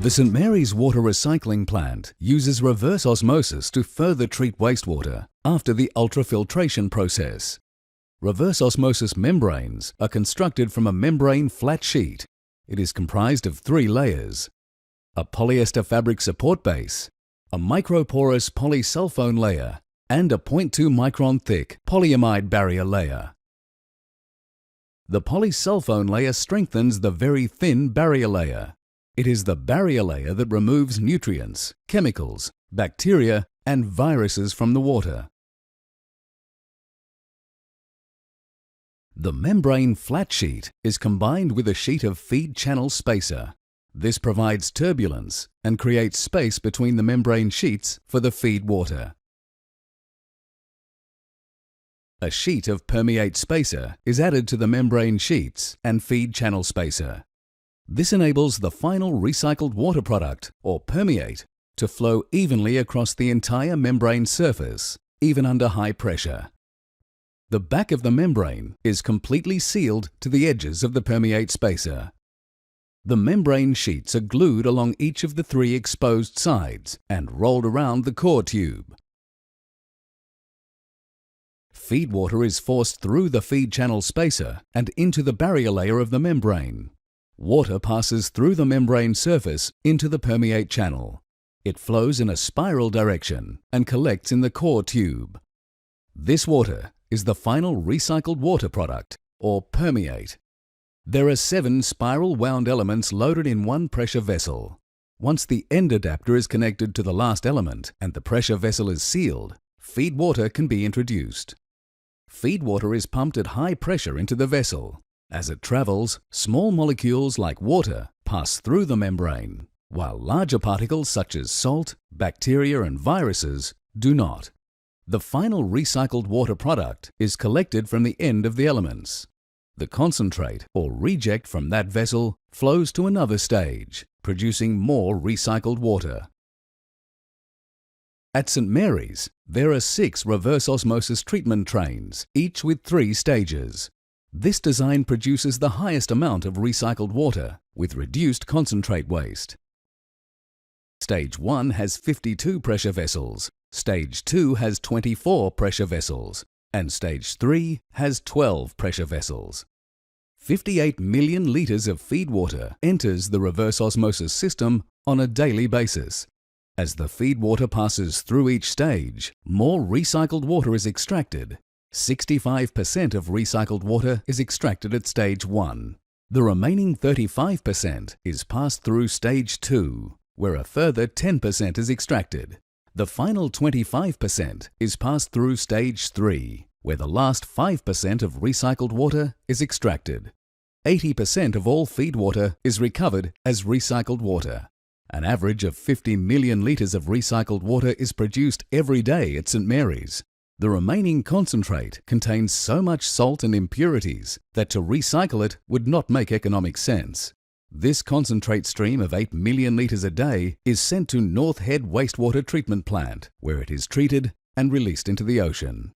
The St Mary's water recycling plant uses reverse osmosis to further treat wastewater after the ultrafiltration process. Reverse osmosis membranes are constructed from a membrane flat sheet. It is comprised of 3 layers: a polyester fabric support base, a microporous polysulfone layer, and a 0.2 micron thick polyamide barrier layer. The polysulfone layer strengthens the very thin barrier layer. It is the barrier layer that removes nutrients, chemicals, bacteria, and viruses from the water. The membrane flat sheet is combined with a sheet of feed channel spacer. This provides turbulence and creates space between the membrane sheets for the feed water. A sheet of permeate spacer is added to the membrane sheets and feed channel spacer. This enables the final recycled water product, or permeate, to flow evenly across the entire membrane surface, even under high pressure. The back of the membrane is completely sealed to the edges of the permeate spacer. The membrane sheets are glued along each of the 3 exposed sides and rolled around the core tube. Feed water is forced through the feed channel spacer and into the barrier layer of the membrane. Water passes through the membrane surface into the permeate channel. It flows in a spiral direction and collects in the core tube. This water is the final recycled water product, or permeate. There are 7 spiral wound elements loaded in one pressure vessel. Once the end adapter is connected to the last element and the pressure vessel is sealed, feed water can be introduced. Feed water is pumped at high pressure into the vessel. As it travels, small molecules like water pass through the membrane, while larger particles such as salt, bacteria, and viruses do not. The final recycled water product is collected from the end of the elements. The concentrate or reject from that vessel flows to another stage, producing more recycled water. At St Mary's, there are 6 reverse osmosis treatment trains, each with 3 stages. This design produces the highest amount of recycled water with reduced concentrate waste. Stage 1 has 52 pressure vessels, Stage 2 has 24 pressure vessels, and Stage 3 has 12 pressure vessels. 58 million litres of feed water enters the reverse osmosis system on a daily basis. As the feed water passes through each stage, more recycled water is extracted. 65% of recycled water is extracted at Stage 1. The remaining 35% is passed through Stage 2, where a further 10% is extracted. The final 25% is passed through Stage 3, where the last 5% of recycled water is extracted. 80% of all feed water is recovered as recycled water. An average of 50 million litres of recycled water is produced every day at St Mary's. The remaining concentrate contains so much salt and impurities that to recycle it would not make economic sense. This concentrate stream of 8 million litres a day is sent to North Head Wastewater Treatment Plant, where it is treated and released into the ocean.